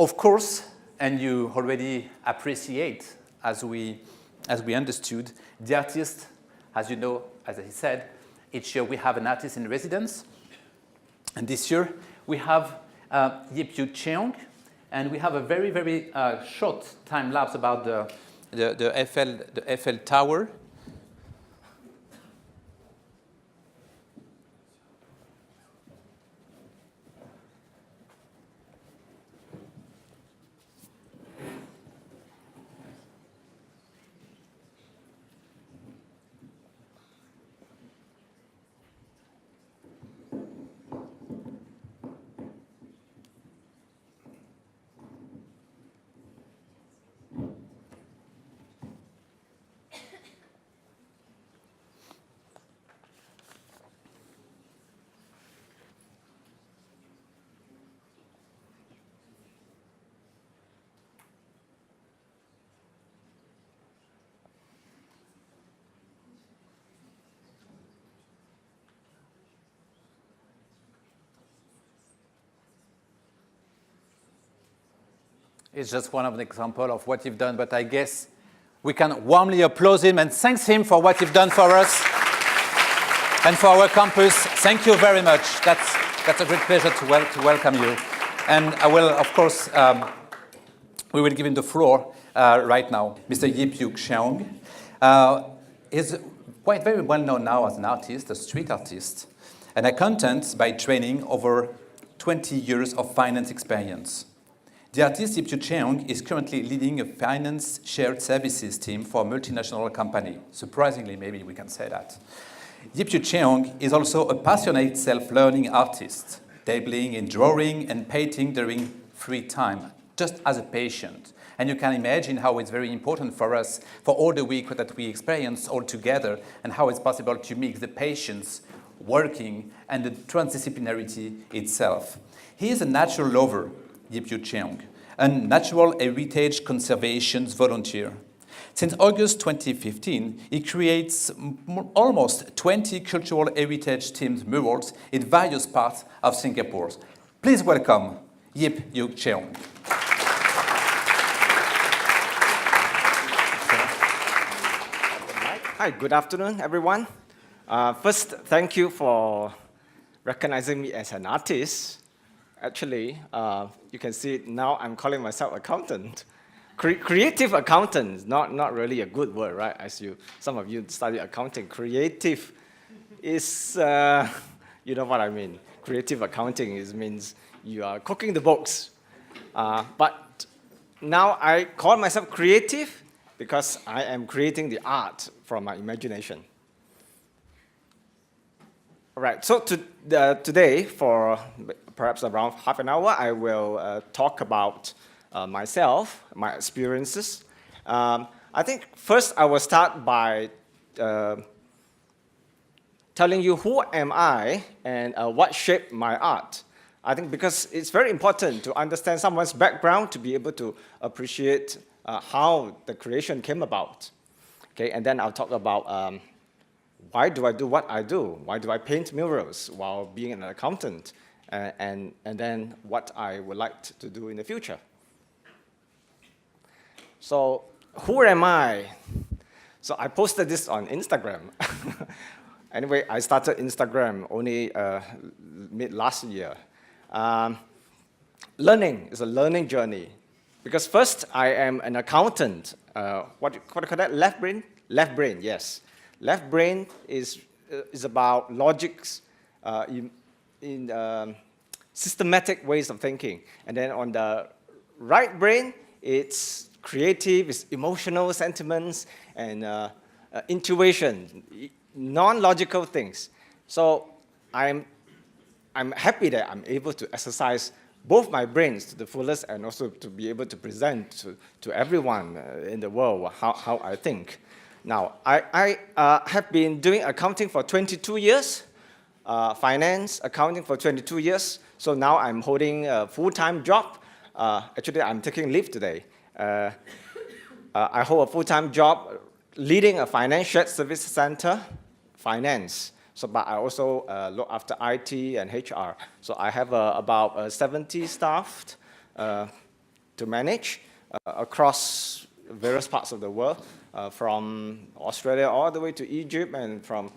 Of course, and you already appreciate, as we understood, the artist, as you know, as I said, each year we have an artist in residence. And this year we have Yip Yew Chong, and we have a very, very short time lapse about the Eiffel Tower. It's just one of the examples of what you've done, but I guess we can warmly applaud him and thank him for what you've done for us and for our campus. Thank you very much. That's a great pleasure to welcome you. And I will, of course, we will give him the floor right now. Mr. Yip Yew Chong is quite very well known now as an artist, a street artist, an accountant by training, over 20 years of finance experience. The artist Yip Yew Chong is currently leading a finance shared services team for a multinational company. Surprisingly, maybe we can say that. Yip Yew Chong is also a passionate self-learning artist, dabbling in drawing and painting during free time, just as a patient. And you can imagine how it's very important for us, for all the week that we experience all together, and how it's possible to mix the patience, working, and the transdisciplinarity itself. He is a natural lover, Yip Yew Chong, a natural heritage conservation volunteer. Since August 2015, he creates almost 20 cultural heritage themed murals in various parts of Singapore. Please welcome Yip Yew Chong. Hi, good afternoon, everyone. First, thank you for recognizing me as an artist. Actually, you can see now I'm calling myself accountant. Creative accountant, not really a good word, right? Some of you study accounting. Creative is, you know what I mean. Creative accounting means you are cooking the books. But now I call myself creative because I am creating the art from my imagination. All right, so today, for perhaps around half an hour, I will talk about myself, my experiences. I think first I will start by telling you who am I and what shaped my art. I think because it's very important to understand someone's background to be able to appreciate how the creation came about. Okay, and then I'll talk about why do I do what I do? Why do I paint murals while being an accountant? And then what I would like to do in the future. So who am I? So I posted this on Instagram. Anyway, I started Instagram only mid last year. Learning is a learning journey. Because first, I am an accountant. What do you call that? Left brain? Left brain, yes. Left brain is about logics in systematic ways of thinking. And then on the right brain, it's creative, it's emotional sentiments, and intuition, non-logical things. So I'm happy that I'm able to exercise both my brains to the fullest and also to be able to present to everyone in the world how I think. Now, I have been doing accounting for 22 years, finance, accounting for 22 years. So now I'm holding a full-time job. Actually, I'm taking leave today. I hold a full-time job leading a finance shared service center, finance. So, but I also look after IT and HR. So I have about 70 staff, to manage across various parts of the world, from Australia all the way to Egypt, and from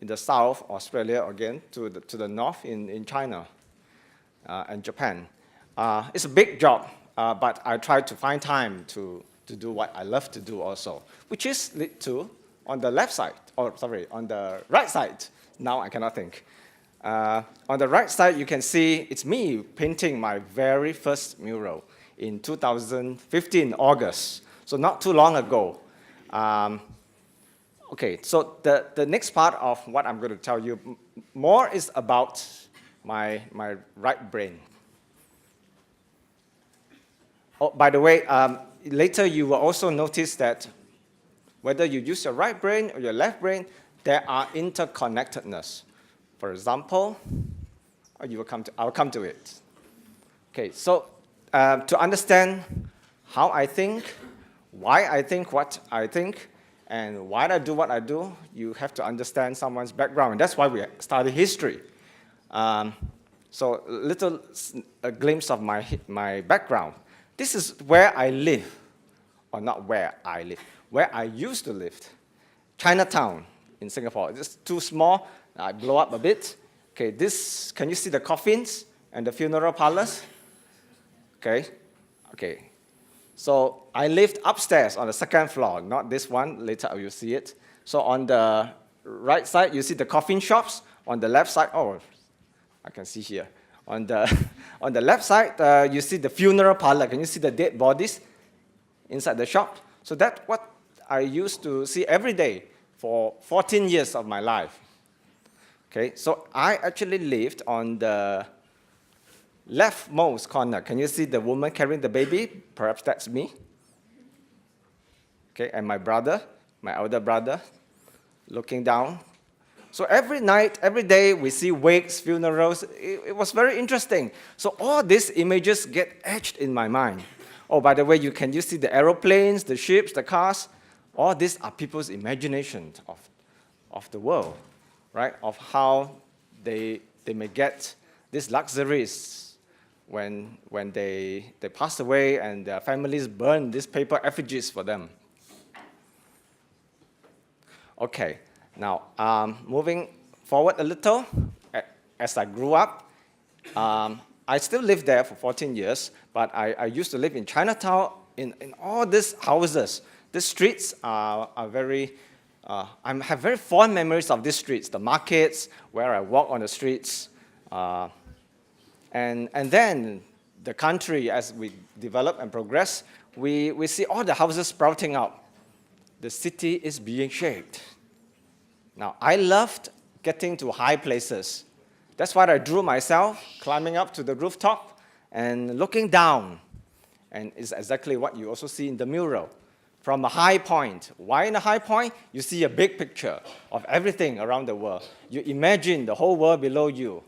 in the south, Australia again, to the north in China and Japan. It's a big job, but I try to find time to do what I love to do also, which is lead to, on the left side, or sorry, on the right side, now I cannot think. On the right side, you can see it's me painting my very first mural in 2015, August, so not too long ago. Okay, so the next part of what I'm going to tell you more is about my right brain. Oh, by the way, later you will also notice that whether you use your right brain or your left brain, there are interconnectedness. For example, I'll come to it. Okay, so to understand how I think, why I think what I think, and why I do what I do, you have to understand someone's background. And that's why we study history. So a glimpse of my background. This is where I live, or not where I live, where I used to live. Chinatown in Singapore. It's too small. I blow up a bit. Okay, can you see the coffins and the funeral parlors? Okay. So I lived upstairs on the second floor, not this one. Later you will see it. So on the right side, you see the coffin shops. On the left side, oh, I can see here. On the left side, you see the funeral parlor. Can you see the dead bodies inside the shop? So that's what I used to see every day for 14 years of my life. Okay, so I actually lived on the leftmost corner. Can you see the woman carrying the baby? Perhaps that's me. Okay, and my brother, my elder brother, looking down. So every night, every day, we see wakes, funerals. It was very interesting. So all these images get etched in my mind. Oh, by the way, can you see the aeroplanes, the ships, the cars? All these are people's imagination of the world, right? Of how they may get these luxuries when they pass away and their families burn these paper effigies for them. Okay, now moving forward a little, as I grew up, I still lived there for 14 years, but I used to live in Chinatown in all these houses. The streets are very, I have very fond memories of these streets, the markets, where I walk on the streets. And then the country, as we develop and progress, we see all the houses sprouting up. The city is being shaped. Now, I loved getting to high places. That's why I drew myself, climbing up to the rooftop and looking down. And it's exactly what you also see in the mural. From a high point. Why in a high point? You see a big picture of everything around the world. You imagine the whole world below you.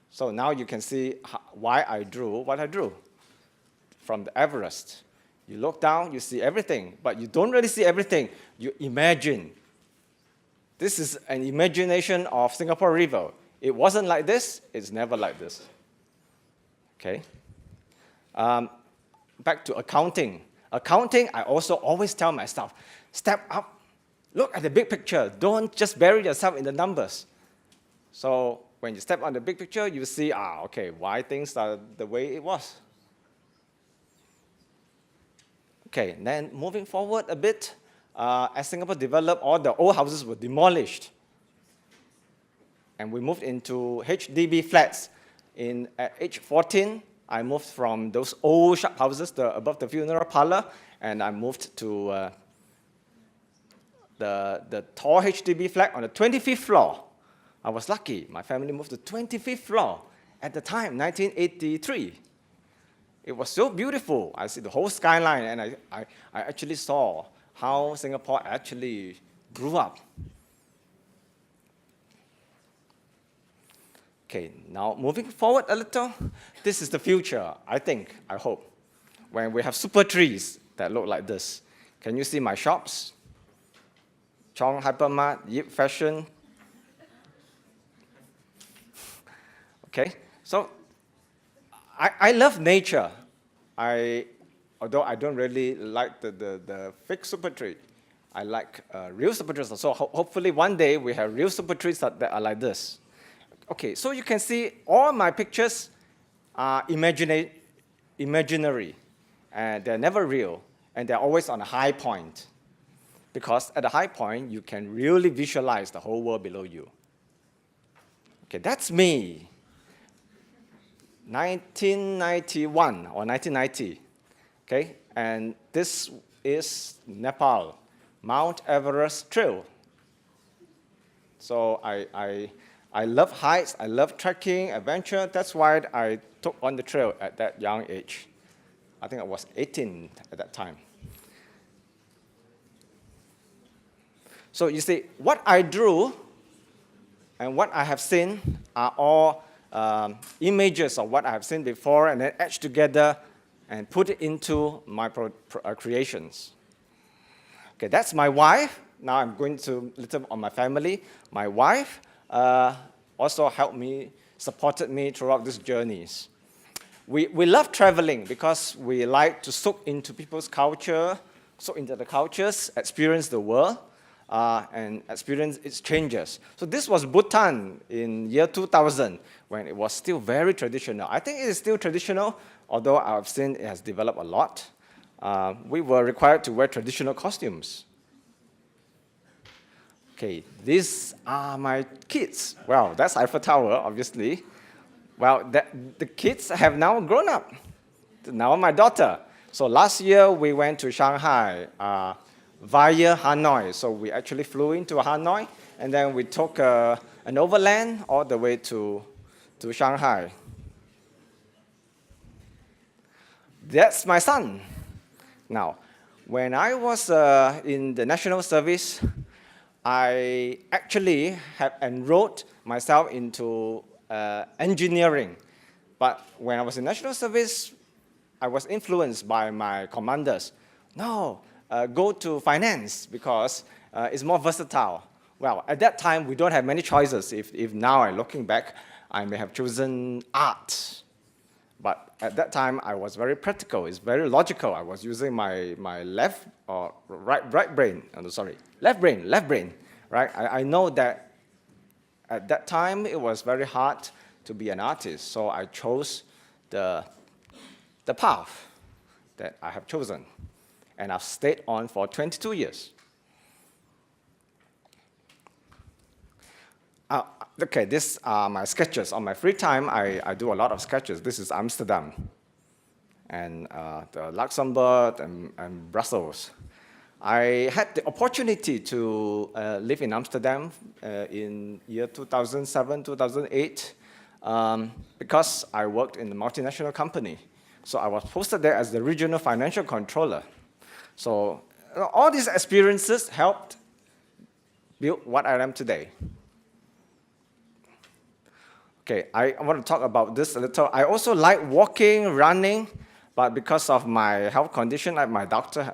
So now you can see why I drew what I drew. From the Everest. You look down, you see everything, but you don't really see everything. You imagine. This is an imagination of Singapore River. It wasn't like this, it's never like this. Okay. Back to accounting. Accounting, I also always tell myself, step up, look at the big picture. Don't just bury yourself in the numbers. So when you step on the big picture, you see, okay, why things are the way it was. Okay, then moving forward a bit, as Singapore developed, all the old houses were demolished. And we moved into HDB flats. At age 14, I moved from those old shop houses above the funeral parlor, and I moved to the tall HDB flat on the 25th floor. I was lucky. My family moved to 25th floor at the time, 1983. It was so beautiful. I see the whole skyline, and I actually saw how Singapore actually grew up. Okay, now moving forward a little, this is the future, I think, I hope, when we have super trees that look like this. Can you see my shops? Chong Hypermart, Yip Fashion. Okay, so I love nature. Although I don't really like the fake super tree, I like real super trees. So hopefully one day we have real super trees that are like this. Okay, so you can see all my pictures are imaginary, and they're never real, and they're always on a high point. Because at a high point, you can really visualize the whole world below you. Okay, that's me. 1991 or 1990. Okay, and this is Nepal, Mount Everest Trail. So I love heights, I love trekking, adventure. That's why I took on the trail at that young age. I think I was 18 at that time. So you see, what I drew and what I have seen are all images of what I have seen before and then etched together and put it into my creations. Okay, that's my wife. Now I'm going to a little on my family. My wife also helped me, supported me throughout these journeys. We love traveling because we like to soak into people's culture, soak into the cultures, experience the world, and experience its changes. So this was Bhutan in year 2000, when it was still very traditional. I think it is still traditional, although I've seen it has developed a lot. We were required to wear traditional costumes. Okay, these are my kids. Well, that's Eiffel Tower, obviously. Well, the kids have now grown up. Now my daughter. So last year we went to Shanghai via Hanoi. So we actually flew into Hanoi, and then we took an overland all the way to Shanghai. That's my son. Now, when I was in the national service, I actually have enrolled myself into engineering. But when I was in national service, I was influenced by my commanders. No, go to finance because it's more versatile. Well, at that time, we don't have many choices. If now I'm looking back, I may have chosen art. But at that time, I was very practical. It's very logical. I was using my left or right brain. Oh, sorry, left brain. Right? I know that at that time, it was very hard to be an artist. So I chose the path that I have chosen. And I've stayed on for 22 years. Okay, these are my sketches. On my free time, I do a lot of sketches. This is Amsterdam, and the Luxembourg and Brussels. I had the opportunity to live in Amsterdam in year 2007, 2008, because I worked in a multinational company. So I was posted there as the regional financial controller. So all these experiences helped build what I am today. Okay, I want to talk about this a little. I also like walking, running, but because of my health condition, my doctor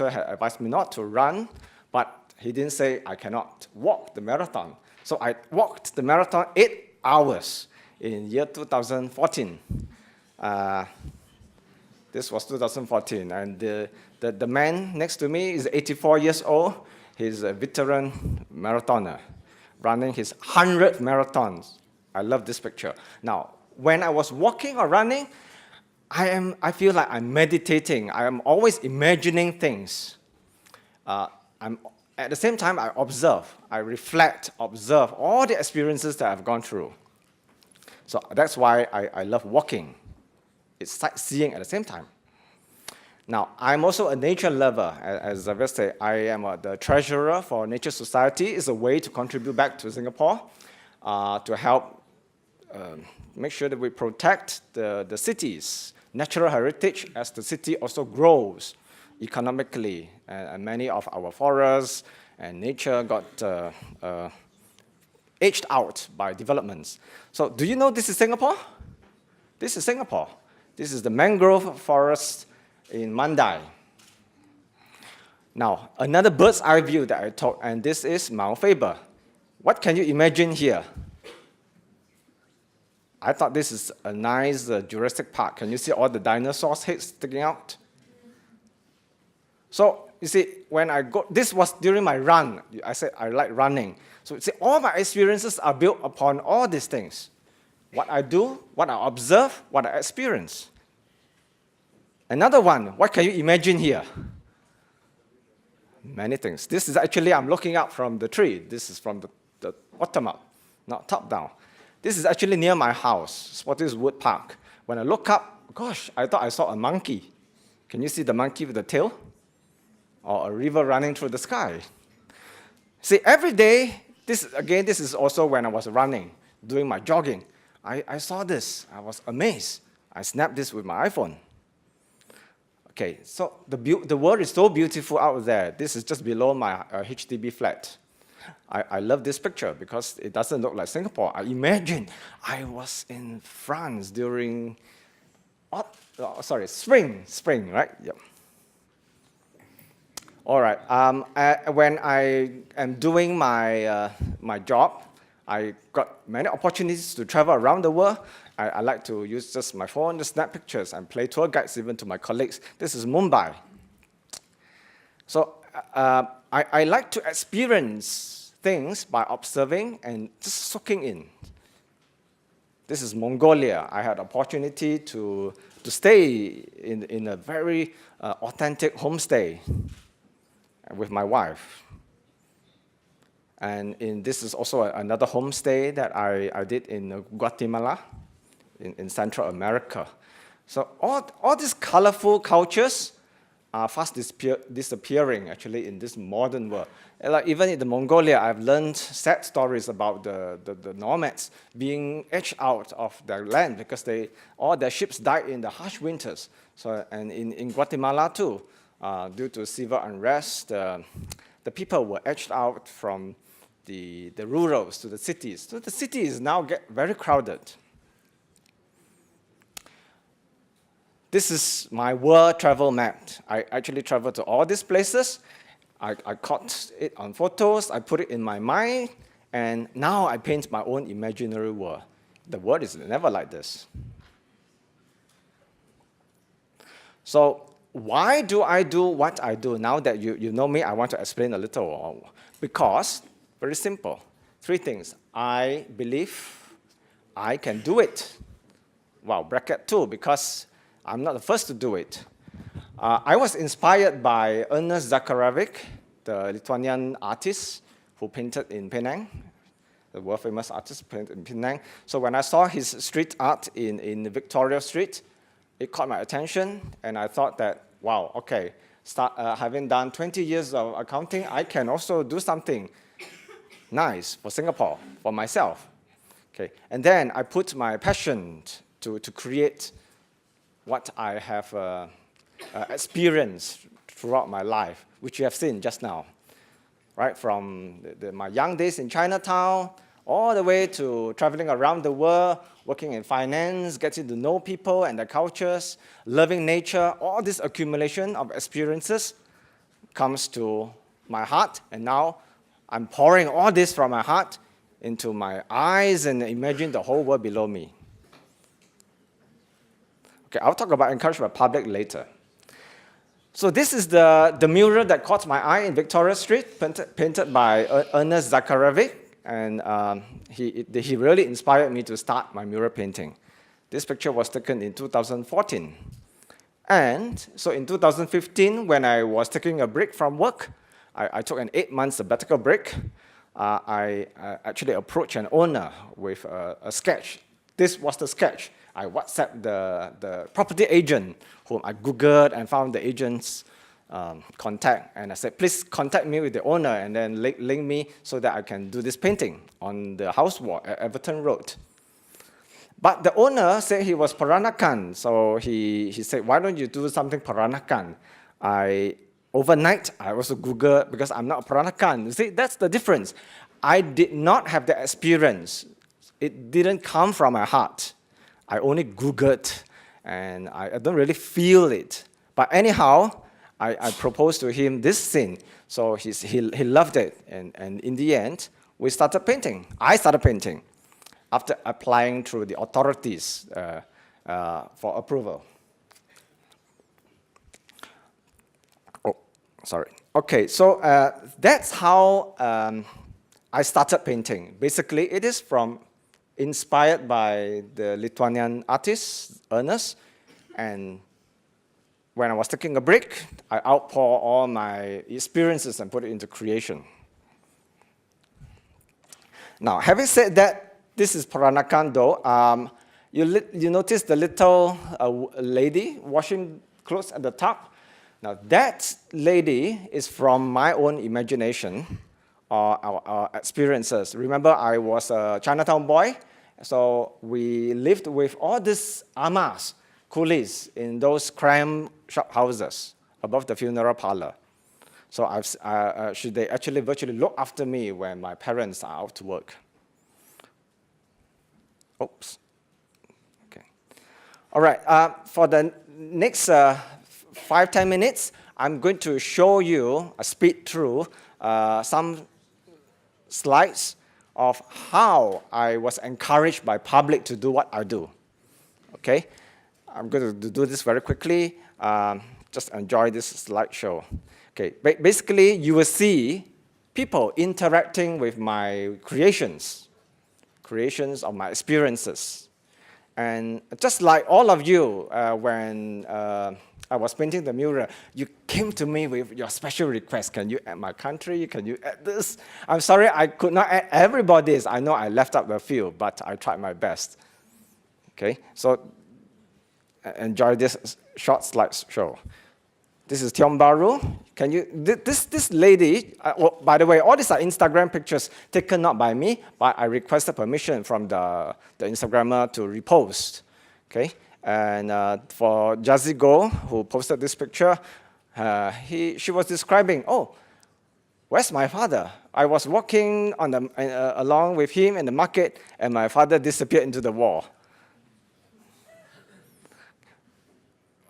had advised me not to run, but he didn't say I cannot walk the marathon. So I walked the marathon 8 hours in year 2014. This was 2014, and the man next to me is 84 years old. He's a veteran marathoner, running his 100th marathons. I love this picture. Now, when I was walking or running, I feel like I'm meditating. I am always imagining things. At the same time, I observe, I reflect, observe all the experiences that I've gone through. So that's why I love walking. It's sightseeing at the same time. Now, I'm also a nature lover. As I said, I am the treasurer for Nature Society. It's a way to contribute back to Singapore to help make sure that we protect the city's natural heritage as the city also grows economically. And many of our forests and nature got aged out by developments. So do you know this is Singapore? This is Singapore. This is the Mangrove Forest in Mandai. Now, another bird's eye view that I took, and this is Mount Faber. What can you imagine here? I thought this is a nice Jurassic Park. Can you see all the dinosaurs' heads sticking out? So, you see, when I go, this was during my run. I said I like running. So, you see, all my experiences are built upon all these things. What I do, what I observe, what I experience. Another one, what can you imagine here? Many things. This is actually, I'm looking up from the tree. This is from the bottom up, not top down. This is actually near my house, Spottiswoode Park. When I look up, gosh, I thought I saw a monkey. Can you see the monkey with the tail? Or a river running through the sky. See, every day, this is also when I was running, doing my jogging. I saw this. I was amazed. I snapped this with my iPhone. Okay, so the world is so beautiful out there. This is just below my HDB flat. I love this picture because it doesn't look like Singapore. I imagine I was in France during, spring, right? Yep. All right. When I am doing my job, I got many opportunities to travel around the world. I like to use just my phone to snap pictures and play tour guides even to my colleagues. This is Mumbai. So I like to experience things by observing and just soaking in. This is Mongolia. I had opportunity to stay in a very authentic homestay with my wife. And this is also another homestay that I did in Guatemala, in Central America. So all these colorful cultures are fast disappearing, actually, in this modern world. Like even in Mongolia, I've learned sad stories about the nomads being edged out of their land because all their ships died in the harsh winters. So, and in Guatemala, too, due to civil unrest, the people were edged out from the rurals to the cities. So the cities now get very crowded. This is my world travel map. I actually traveled to all these places. I caught it on photos. I put it in my mind. And now I paint my own imaginary world. The world is never like this. So why do I do what I do? Now that you know me, I want to explain a little. Because, very simple, 3 things. I believe I can do it. Wow, bracket 2, because I'm not the first to do it. I was inspired by Ernest Zakharevich, the Lithuanian artist who painted in Penang, the world-famous artist who painted in Penang. So when I saw his street art in Victoria Street, it caught my attention, and I thought that, wow, okay, having done 20 years of accounting, I can also do something nice for Singapore, for myself. Okay, and then I put my passion to create what I have experienced throughout my life, which you have seen just now, right? From my young days in Chinatown, all the way to traveling around the world, working in finance, getting to know people and their cultures, loving nature. All this accumulation of experiences comes to my heart, and now I'm pouring all this from my heart into my eyes and imagine the whole world below me. Okay, I'll talk about encouragement public later. So this is the mural that caught my eye in Victoria Street, painted by Ernest Zakharevich, and he really inspired me to start my mural painting. This picture was taken in 2014. And so in 2015, when I was taking a break from work, I took an 8-month sabbatical break. I actually approached an owner with a sketch. This was the sketch. I WhatsApped the property agent, whom I Googled and found the agent's contact. And I said, please contact me with the owner and then link me so that I can do this painting on the house wall at Everton Road. But the owner said he was Peranakan. So he said, why don't you do something Peranakan? Overnight, I also Googled, because I'm not a Peranakan. You see, that's the difference. I did not have the experience. It didn't come from my heart. I only Googled, and I don't really feel it. But anyhow, I proposed to him this scene. So he loved it, and in the end, we started painting. I started painting. after applying through the authorities for approval. Oh, sorry. Okay, so that's how I started painting. Basically, it is inspired by the Lithuanian artist, Ernest, and when I was taking a break, I outpour all my experiences and put it into creation. Now, having said that, this is Peranakan though. You notice the little lady washing clothes at the top? Now, that lady is from my own imagination or experiences. Remember, I was a Chinatown boy, so we lived with all these amas, coolies, in those cramped shop houses above the funeral parlor. So they actually virtually look after me when my parents are out to work. Oops. Okay. All right. For the next 5-10 minutes, I'm going to show you, speed through some slides of how I was encouraged by public to do what I do. Okay. I'm going to do this very quickly. Just enjoy this slideshow. Okay. Basically, you will see people interacting with my creations of my experiences. And just like all of you, when I was painting the mural, you came to me with your special request. Can you add my country? Can you add this? I'm sorry, I could not add everybody's. I know I left out a few, but I tried my best. Okay, so enjoy this short slideshow. This is Tiong Bahru. Can you, this lady, by the way, all these are Instagram pictures taken not by me, but I requested permission from the Instagrammer to repost. Okay, and for Jazzy Go, who posted this picture, she was describing, oh, where's my father? I was walking along with him in the market, and my father disappeared into the wall.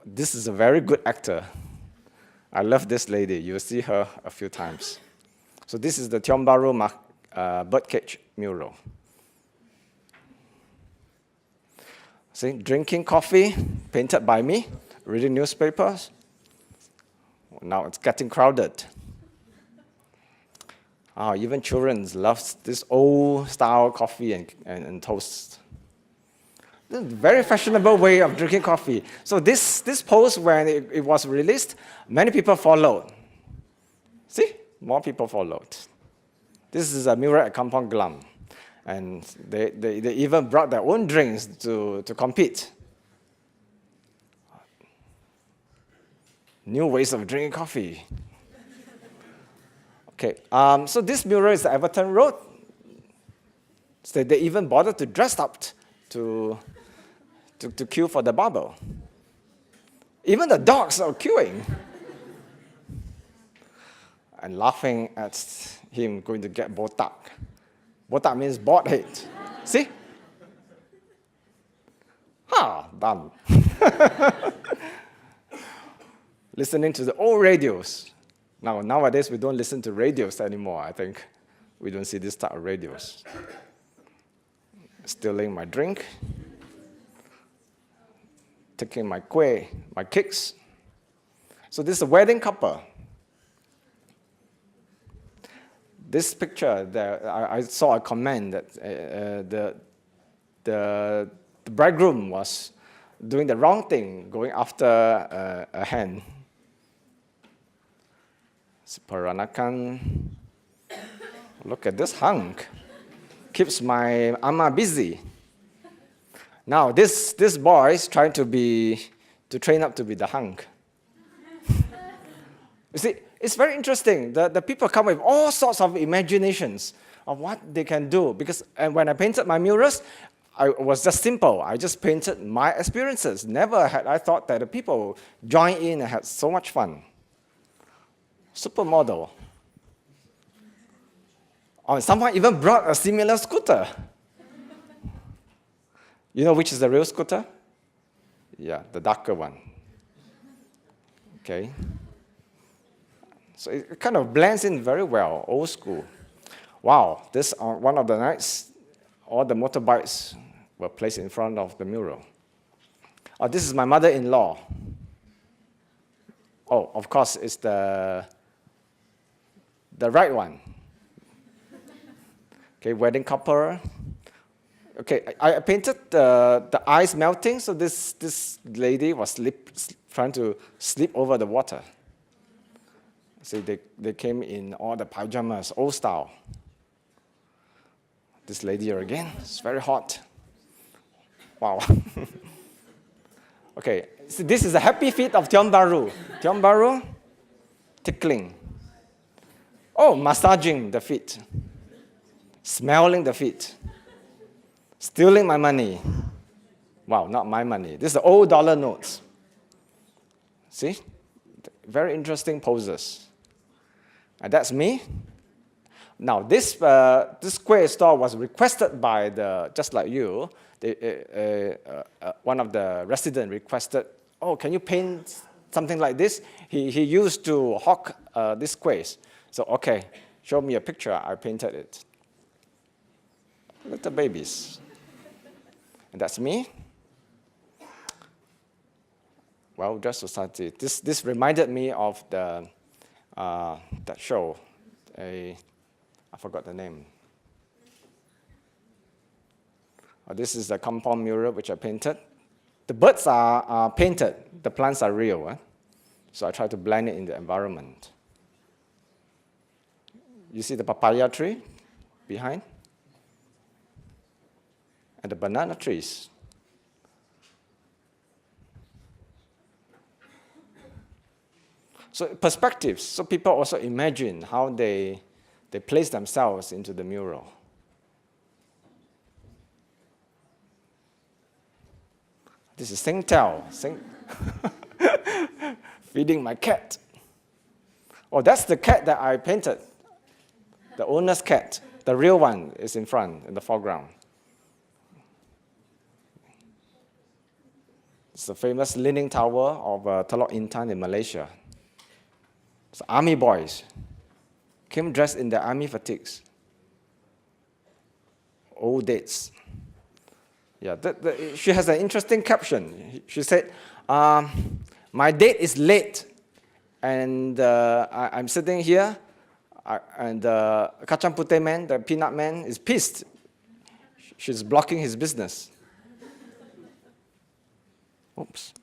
This is a very good actor. I love this lady. You'll see her a few times. So this is the Tiong Bahru birdcage mural. See, drinking coffee, painted by me, reading newspapers. Now it's getting crowded. Even children love this old-style coffee and toast. Very fashionable way of drinking coffee. So this post, when it was released, many people followed. See, more people followed. This is a mural at Kampong Glam. And they even brought their own drinks to compete. New ways of drinking coffee. Okay, so this mural is the Everton Road. So they even bothered to dress up to queue for the bubble. Even the dogs are queuing. And laughing at him going to get botak. Botak means bald head. See? Done. Listening to the old radios. Nowadays, we don't listen to radios anymore. I think we don't see this type of radios. Stealing my drink. Taking my kueh, my cakes. So this is a wedding couple. This picture, I saw a comment that the bridegroom was doing the wrong thing, going after a hen. It's Peranakan. Look at this hunk. Keeps my ama busy. Now, this boy is trying to train up to be the hunk. You see, it's very interesting. The people come with all sorts of imaginations of what they can do. And when I painted my murals, I was just simple. I just painted my experiences. Never had I thought that the people join in and had so much fun. Supermodel. Someone even brought a similar scooter. You know which is the real scooter? Yeah, the darker one. Okay. So it kind of blends in very well, old school. Wow, this on one of the nights, all the motorbikes were placed in front of the mural. This is my mother-in-law. Oh, of course, it's the right one. Okay, wedding couple. Okay, I painted the ice melting, so this lady was trying to sleep over the water. See, they came in all the pajamas, old style. This lady here again, it's very hot. Wow. Okay, so this is a happy feet of Tiong Bahru. Tiong Bahru, tickling. Oh, massaging the feet. Smelling the feet. Stealing my money. Wow, not my money. This is the old dollar notes. See? Very interesting poses. And that's me. Now, this square store was requested by just like you, one of the residents requested, oh, can you paint something like this? He used to hawk these squares. So, okay, show me a picture. I painted it. Little babies. And that's me. Well-dressed society. This reminded me of that show. I forgot the name. This is the compound mural which I painted. The birds are painted. The plants are real. So I try to blend it in the environment. You see the papaya tree behind? And the banana trees. So perspectives. So people also imagine how they place themselves into the mural. This is Singtel. Feeding my cat. Oh, that's the cat that I painted. The owner's cat. The real one is in front, in the foreground. It's the famous Leaning Tower of Telok Intan in Malaysia. It's army boys. Came dressed in their army fatigues. Old dates. Yeah, she has an interesting caption. She said, my date is late, and I'm sitting here, and Kacang Puteh man, the peanut man, is pissed. She's blocking his business. Oops.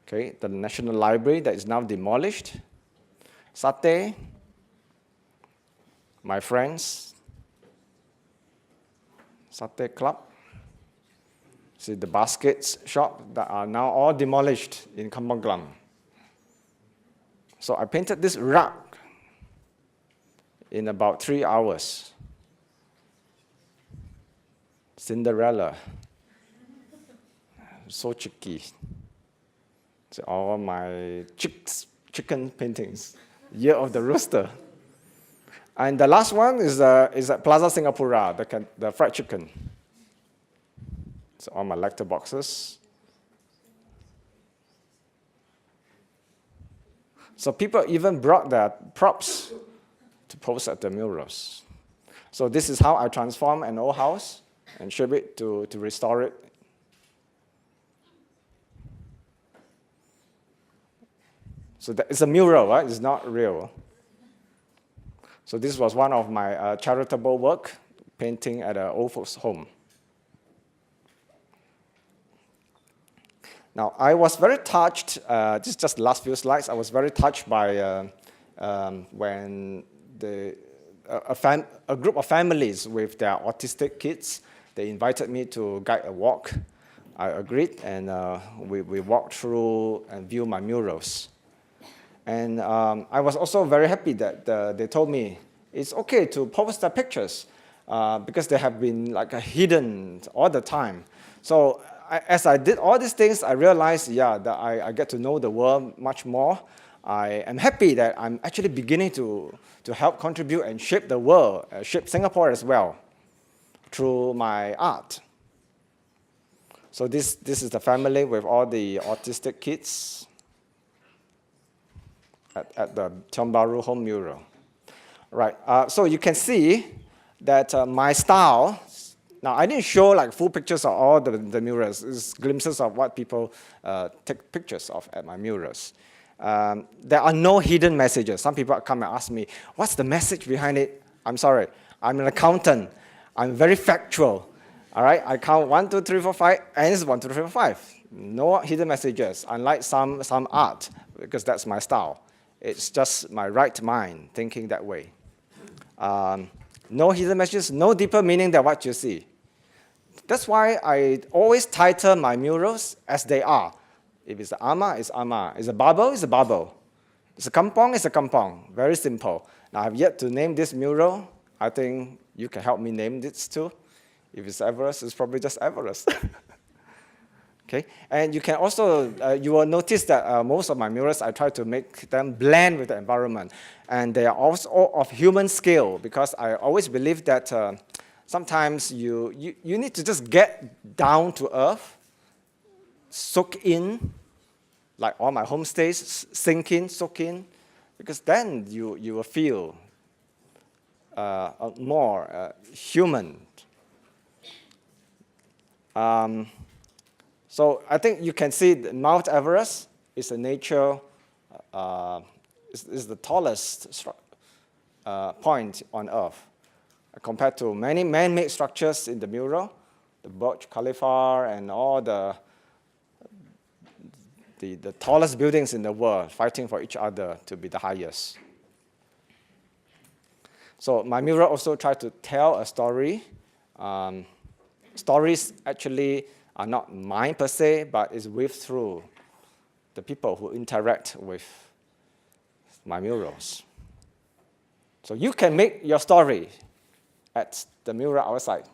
Okay, the National Library that is now demolished. Satay. My friends. Satay Club. See the baskets shop that are now all demolished in Kampong Glam. So I painted this rug in about 3 hours. Cinderella. So cheeky. So all my chicken paintings. Year of the Rooster. And the last one is at Plaza Singapura, the fried chicken. So all my lecture boxes. So people even brought their props to pose at the murals. So this is how I transform an old house and shape it to restore it. So it's a mural, right? It's not real. So this was one of my charitable work, painting at an old folks' home. Now, I was very touched, this is just the last few slides, I was very touched by when a group of families with their autistic kids, they invited me to guide a walk. I agreed, and we walked through and viewed my murals. And I was also very happy that they told me it's okay to post their pictures because they have been like hidden all the time. So as I did all these things, I realized, yeah, that I get to know the world much more. I am happy that I'm actually beginning to help contribute and shape the world, shape Singapore as well through my art. So this is the family with all the autistic kids at the Tiong Bahru home mural. Right, so you can see that my style, Now, I didn't show like full pictures of all the murals. It's glimpses of what people take pictures of at my murals. There are no hidden messages. Some people come and ask me, what's the message behind it? I'm sorry, I'm an accountant. I'm very factual. All right, I count 1, 2, 3, 4, 5, and it's 1, 2, 3, 4, 5. No hidden messages, unlike some art, because that's my style. It's just my right mind thinking that way. No hidden messages, no deeper meaning than what you see. That's why I always title my murals as they are. If it's ama, it's ama. It's a bubble, it's a bubble. It's a kampong, it's a kampong. Very simple. Now, I've yet to name this mural. I think you can help me name this too. If it's Everest, it's probably just Everest. Okay, and you can also, you will notice that most of my murals, I try to make them blend with the environment. And they are also of human scale, because I always believe that sometimes you need to just get down to earth, soak in, like all my homestays, sink in, soak in, because then you will feel more human. So I think you can see that Mount Everest is a nature, is the tallest point on Earth, compared to many man-made structures in the mural, the Burj Khalifa and all the tallest buildings in the world fighting for each other to be the highest. So my mural also tries to tell a story. Stories actually are not mine per se, but is weaved through the people who interact with my murals. So you can make your story at the mural outside.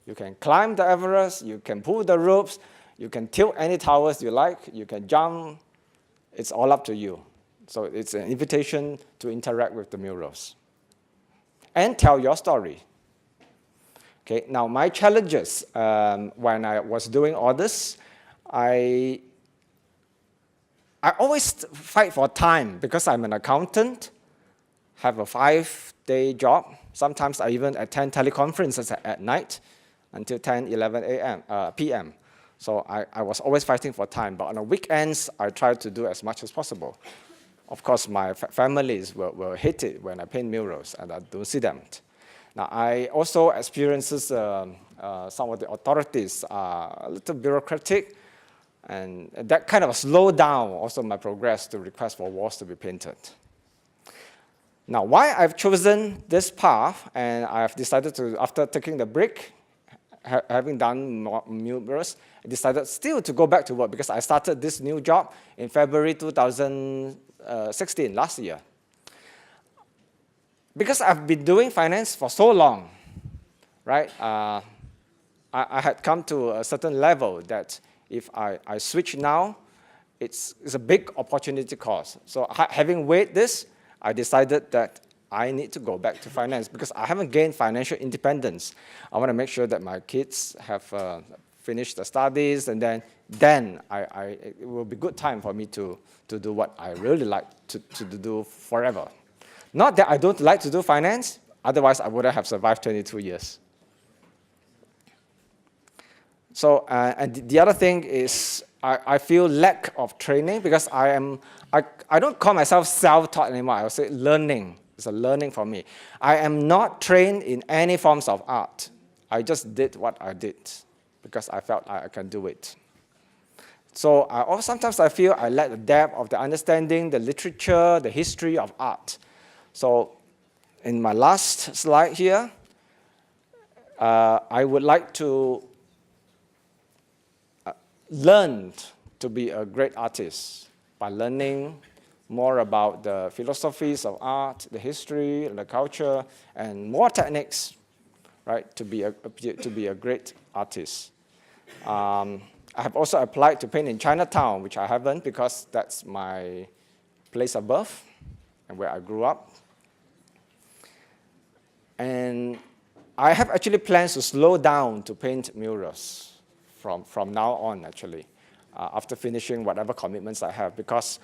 You can climb the Everest, you can pull the ropes, you can tilt any towers you like, you can jump. It's all up to you. So it's an invitation to interact with the murals and tell your story. Okay, now my challenges when I was doing all this, I always fight for time because I'm an accountant, have a 5-day job. Sometimes I even attend teleconferences at night until 10, 11 p.m. So I was always fighting for time. But on the weekends, I try to do as much as possible. Of course, my families will hate it when I paint murals and I don't see them. Now, I also experiences some of the authorities are a little bureaucratic, and that kind of slowed down also my progress to request for walls to be painted. Now, why I've chosen this path, and I've decided to, after taking the break, having done murals, I decided still to go back to work because I started this new job in February 2016, last year. Because I've been doing finance for so long, right? I had come to a certain level that if I switch now, it's a big opportunity cost. So having weighed this, I decided that I need to go back to finance because I haven't gained financial independence. I want to make sure that my kids have finished their studies, and then it will be good time for me to do what I really like to do forever. Not that I don't like to do finance, otherwise I wouldn't have survived 22 years. So, and the other thing is I feel lack of training because I don't call myself self-taught anymore. I would say learning. It's a learning for me. I am not trained in any forms of art. I just did what I did because I felt I can do it. So sometimes I feel I lack the depth of the understanding, the literature, the history of art. So in my last slide here, I would like to learn to be a great artist by learning more about the philosophies of art, the history, the culture, and more techniques, right, to be a great artist. I have also applied to paint in Chinatown, which I haven't because that's my place of birth and where I grew up. And I have actually plans to slow down to paint murals from now on, actually, after finishing whatever commitments I have, because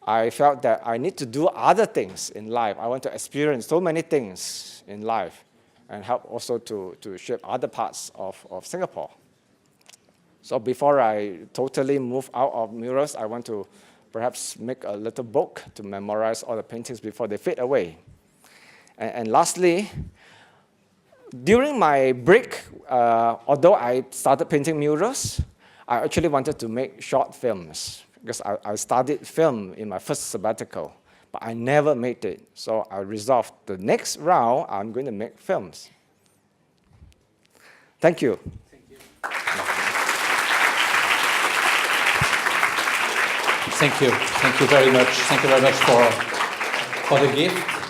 I felt that I need to do other things in life. I want to experience so many things in life. and help also to shape other parts of Singapore. So before I totally move out of murals, I want to perhaps make a little book to memorize all the paintings before they fade away. And lastly, during my break, although I started painting murals, I actually wanted to make short films because I studied film in my first sabbatical, but I never made it. So I resolved the next round, I'm going to make films. Thank you. Thank you. Thank you. Thank you very much. Thank you very much for the gift.